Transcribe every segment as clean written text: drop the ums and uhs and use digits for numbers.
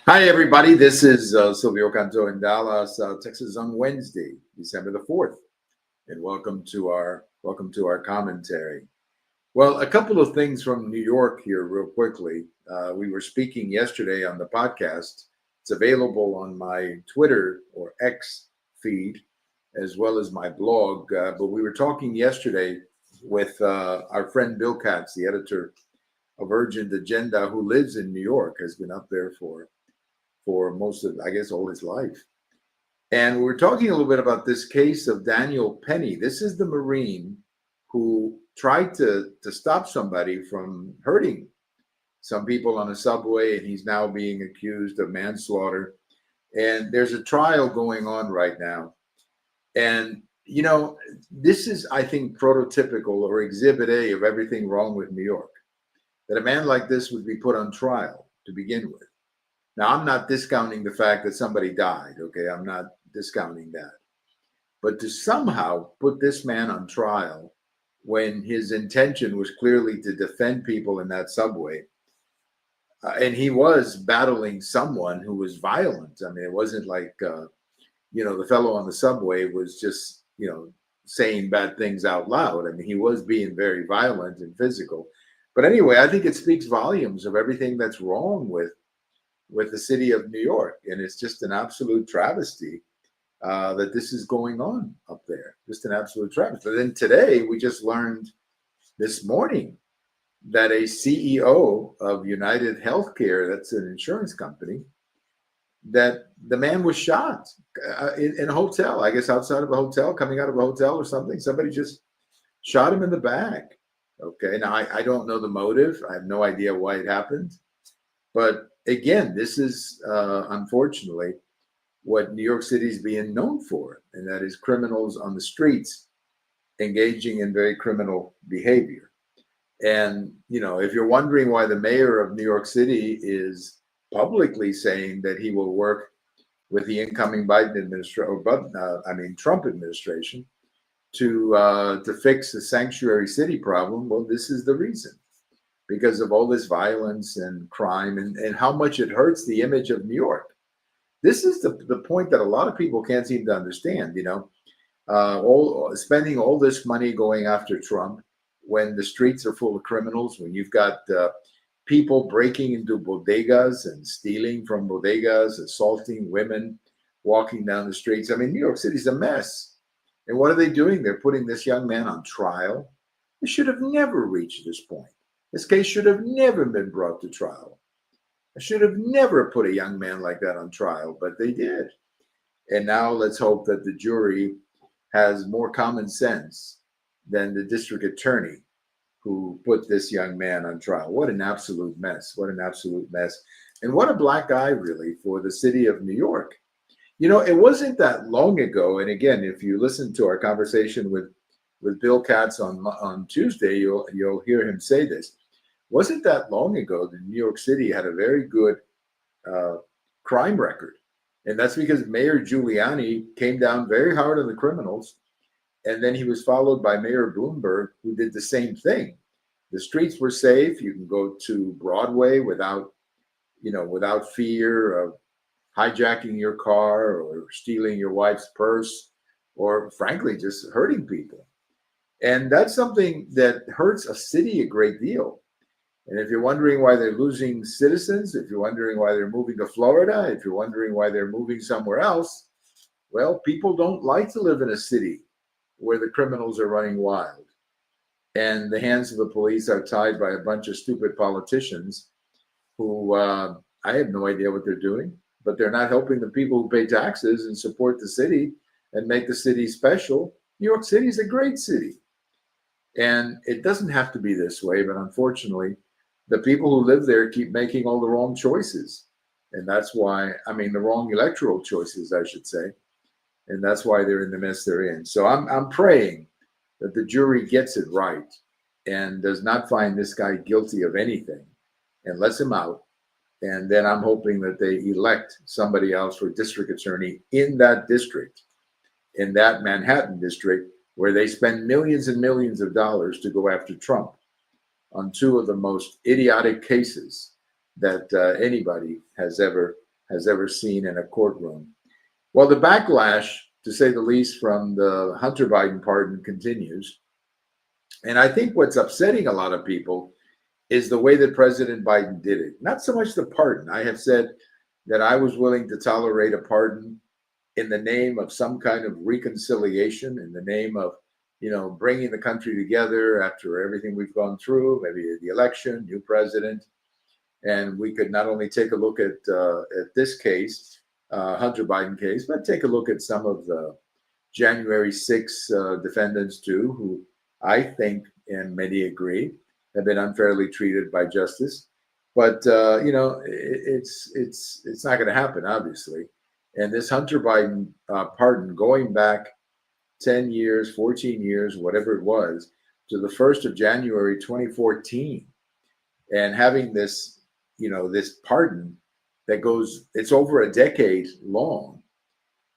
Hi, everybody. This is Silvio Canto in Dallas, Texas, on Wednesday, December the 4th, and welcome to our commentary. Well, a couple of things from New York here, real quickly. We were speaking yesterday on the podcast. It's available on my Twitter or X feed, as well as my blog. But we were talking yesterday with our friend Bill Katz, the editor of Urgent Agenda, who lives in New York, has been up there for most of, I guess, all his life. And we're talking a little bit about this case of Daniel Penny. This is the Marine who tried to stop somebody from hurting some people on a subway, and he's now being accused of manslaughter. And there's a trial going on right now. And, this is, I think, prototypical or exhibit A of everything wrong with New York, that a man like this would be put on trial to begin with. Now, I'm not discounting the fact that somebody died, okay? I'm not discounting that. But to somehow put this man on trial when his intention was clearly to defend people in that subway, and he was battling someone who was violent. I mean, it wasn't like, the fellow on the subway was just, saying bad things out loud. I mean, he was being very violent and physical. But anyway, I think it speaks volumes of everything that's wrong with the city of New York. And it's just an absolute travesty that this is going on up there. Just an absolute travesty. But then today, we just learned this morning that a CEO of United Healthcare, that's an insurance company, that the man was shot in a hotel, I guess outside of a hotel, coming out of a hotel or something. Somebody just shot him in the back. Okay. Now, I don't know the motive. I have no idea why it happened. But again, this is unfortunately what New York City is being known for, and that is criminals on the streets engaging in very criminal behavior. And, if you're wondering why the mayor of New York City is publicly saying that he will work with the incoming Biden administration, Trump administration, to fix the sanctuary city problem, well, this is the reason, because of all this violence and crime and how much it hurts the image of New York. This is the point that a lot of people can't seem to understand, all spending all this money going after Trump when the streets are full of criminals, when you've got people breaking into bodegas and stealing from bodegas, assaulting women, walking down the streets. I mean, New York City's a mess. And what are they doing? They're putting this young man on trial. It should have never reached this point. This case should have never been brought to trial. I should have never put a young man like that on trial, but they did. And now let's hope that the jury has more common sense than the district attorney who put this young man on trial. What an absolute mess. What an absolute mess. And what a black eye, really, for the city of New York. It wasn't that long ago. And again, if you listen to our conversation with Bill Katz on Tuesday, you'll hear him say this. Wasn't that long ago that New York City had a very good crime record. And that's because Mayor Giuliani came down very hard on the criminals. And then he was followed by Mayor Bloomberg, who did the same thing. The streets were safe. You can go to Broadway without fear of hijacking your car or stealing your wife's purse or, frankly, just hurting people. And that's something that hurts a city a great deal. And if you're wondering why they're losing citizens, if you're wondering why they're moving to Florida, if you're wondering why they're moving somewhere else, well, people don't like to live in a city where the criminals are running wild and the hands of the police are tied by a bunch of stupid politicians who I have no idea what they're doing, but they're not helping the people who pay taxes and support the city and make the city special. New York City is a great city. And it doesn't have to be this way, but unfortunately, the people who live there keep making all the wrong choices. And that's why, the wrong electoral choices, I should say. And that's why they're in the mess they're in. So I'm praying that the jury gets it right and does not find this guy guilty of anything and lets him out. And then I'm hoping that they elect somebody else for district attorney in that district, in that Manhattan district, where they spend millions and millions of dollars to go after Trump on two of the most idiotic cases that anybody has ever has ever seen in a courtroom. Well, the backlash, to say the least, from the Hunter Biden pardon continues. And I think what's upsetting a lot of people is the way that President Biden did it. Not so much the pardon. I have said that I was willing to tolerate a pardon in the name of some kind of reconciliation, in the name of, bringing the country together after everything we've gone through, maybe the election, new president, and we could not only take a look at this case, Hunter Biden case, but take a look at some of the January 6 defendants too, who I think, and many agree, have been unfairly treated by justice. But it's not going to happen, obviously. And this Hunter Biden pardon, going back 10 years, 14 years, whatever it was, to the 1st of January 2014, and having this, this pardon that goes, it's over a decade long.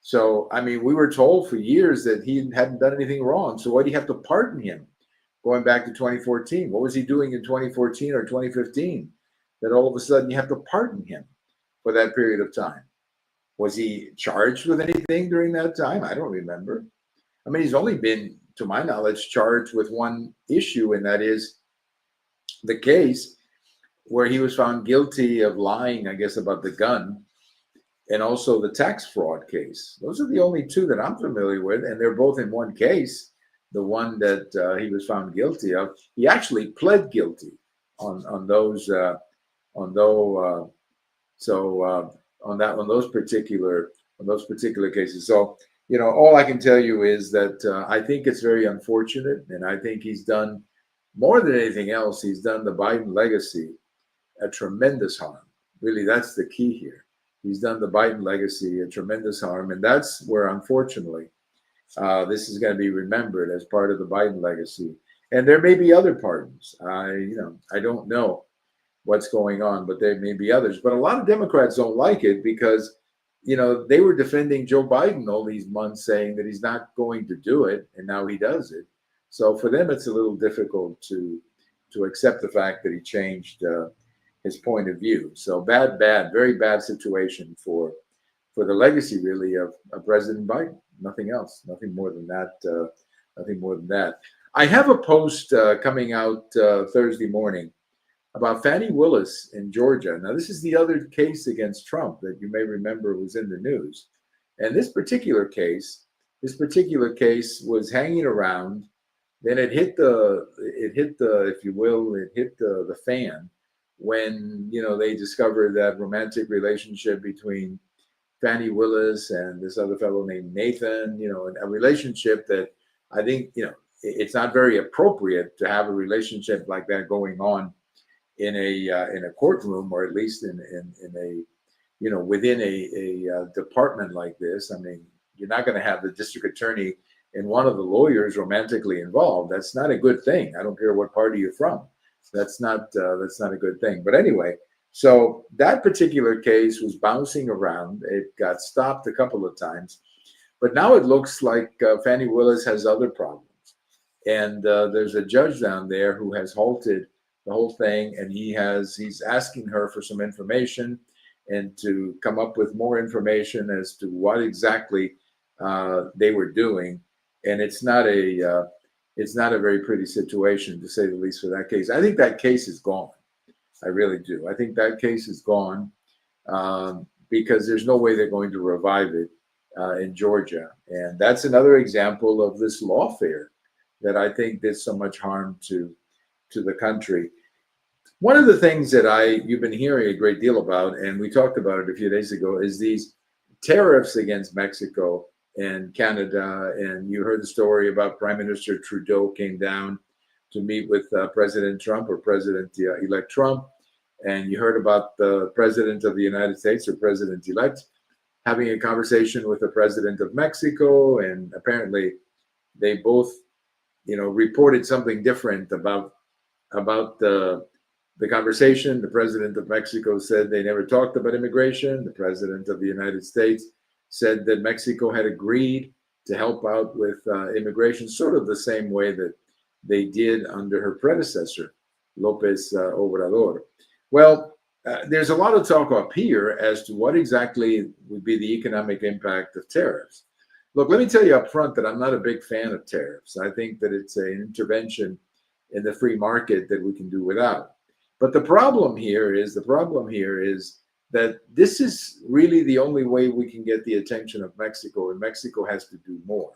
So, I mean, we were told for years that he hadn't done anything wrong. So why do you have to pardon him going back to 2014? What was he doing in 2014 or 2015 that all of a sudden you have to pardon him for that period of time? Was he charged with anything during that time? I don't remember. I mean, he's only been, to my knowledge, charged with one issue, and that is the case where he was found guilty of lying, I guess, about the gun, and also the tax fraud case. Those are the only two that I'm familiar with, and they're both in one case. The one that he was found guilty of, he actually pled guilty on those particular cases. So, all I can tell you is that I think it's very unfortunate, and I think he's done more than anything else. He's done the Biden legacy a tremendous harm. Really, that's the key here. He's done the Biden legacy a tremendous harm, and that's where, unfortunately, this is going to be remembered as part of the Biden legacy. And there may be other pardons. I don't know what's going on, but there may be others. But a lot of Democrats don't like it because, they were defending Joe Biden all these months, saying that he's not going to do it, and now he does it. So for them, it's a little difficult to accept the fact that he changed his point of view. So very bad situation for the legacy, really, of President Biden. Nothing else. Nothing more than that. Nothing more than that. I have a post coming out Thursday morning about Fani Willis in Georgia. Now, this is the other case against Trump that you may remember was in the news. And this particular case was hanging around. Then it hit the fan when, they discovered that romantic relationship between Fani Willis and this other fellow named Nathan, and a relationship that I think, it's not very appropriate to have a relationship like that going on in a courtroom, or at least in a within a department like this. I mean, you're not going to have the district attorney and one of the lawyers romantically involved. That's not a good thing. I don't care what party you're from. That's not a good thing. But anyway, so that particular case was bouncing around. It got stopped a couple of times, but now it looks like Fani Willis has other problems. And there's a judge down there who has halted the whole thing, and he's asking her for some information and to come up with more information as to what exactly they were doing. And it's not a very pretty situation, to say the least, for that case. I think that case is gone. I really do. I think that case is gone because there's no way they're going to revive it in Georgia. And that's another example of this lawfare that I think did so much harm to the country. One of the things that you've been hearing a great deal about, and we talked about it a few days ago, is these tariffs against Mexico and Canada. And you heard the story about Prime Minister Trudeau came down to meet with President Trump, or President-elect Trump. And you heard about the President of the United States, or President-elect, having a conversation with the President of Mexico. And apparently they both, reported something different about the conversation. The President of Mexico said they never talked about immigration. The President of the United States said that Mexico had agreed to help out with immigration, sort of the same way that they did under her predecessor, López Obrador. Well, there's a lot of talk up here as to what exactly would be the economic impact of tariffs. Look, let me tell you up front that I'm not a big fan of tariffs. I think that it's an intervention in the free market that we can do without. But the problem here is that this is really the only way we can get the attention of Mexico, and Mexico has to do more.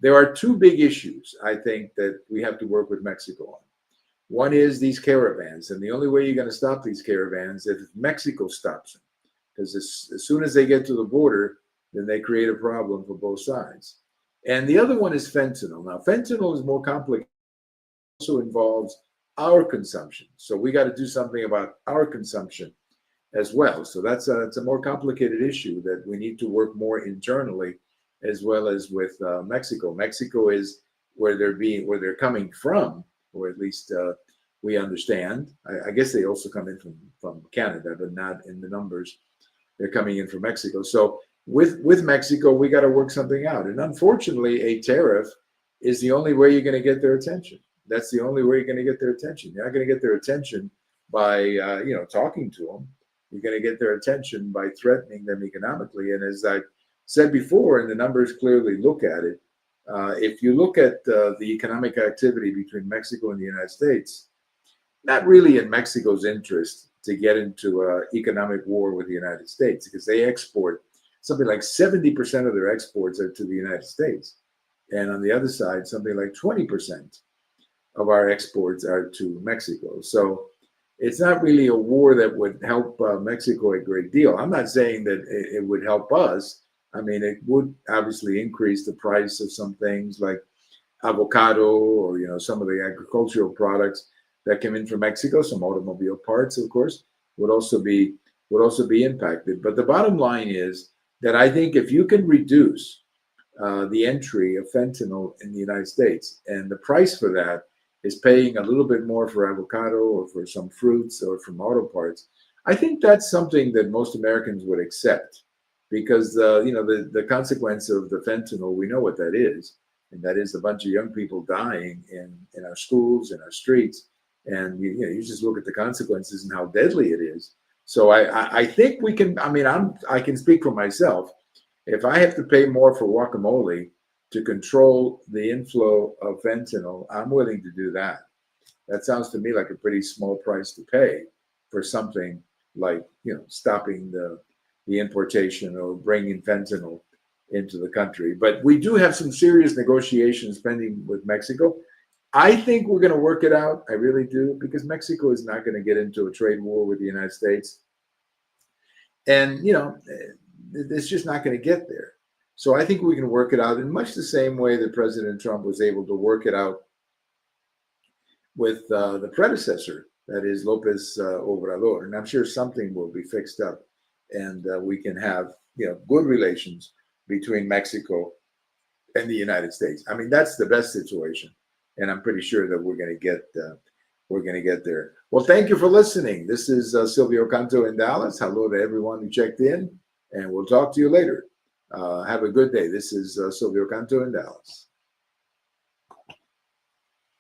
There are two big issues I think that we have to work with Mexico on. One is these caravans, and the only way you're going to stop these caravans is if Mexico stops them, because as soon as they get to the border, then they create a problem for both sides. And the other one is fentanyl. Now, fentanyl is more complicated. It also involves our consumption, so we got to do something about our consumption as well. So it's a more complicated issue that we need to work more internally, as well as with Mexico. Mexico is where they're coming from, or at least we understand. I guess they also come in from Canada, but not in the numbers. They're coming in from Mexico. So with Mexico, we got to work something out. And unfortunately, a tariff is the only way you're going to get their attention. That's the only way you're going to get their attention. You're not going to get their attention by talking to them. You're going to get their attention by threatening them economically. And as I said before, and the numbers clearly look at it, if you look at the economic activity between Mexico and the United States, not really in Mexico's interest to get into an economic war with the United States, because they export something like 70% of their exports are to the United States. And on the other side, something like 20% of our exports are to Mexico. So it's not really a war that would help Mexico a great deal. I'm not saying that it would help us. I mean, it would obviously increase the price of some things like avocado, or some of the agricultural products that come in from Mexico. Some automobile parts, of course, would also be impacted. But the bottom line is that I think if you can reduce the entry of fentanyl in the United States, and the price for that is paying a little bit more for avocado or for some fruits or from auto parts, I think that's something that most Americans would accept, because the consequence of the fentanyl, we know what that is, and that is a bunch of young people dying in our schools, in our streets, and you just look at the consequences and how deadly it is. So I think we can. I mean, I can speak for myself. If I have to pay more for guacamole to control the inflow of fentanyl, I'm willing to do that. That sounds to me like a pretty small price to pay for something like stopping the importation or bringing fentanyl into the country. But we do have some serious negotiations pending with Mexico. I think we're going to work it out. I really do, because Mexico is not going to get into a trade war with the United States. And, it's just not going to get there. So I think we can work it out in much the same way that President Trump was able to work it out with the predecessor, that is Lopez Obrador. And I'm sure something will be fixed up, and we can have good relations between Mexico and the United States. I mean, that's the best situation, and I'm pretty sure that we're going to get there. Well, thank you for listening. This is Silvio Canto in Dallas. Hello to everyone who checked in, and we'll talk to you later. Have a good day. This is Silvio Canto in Dallas.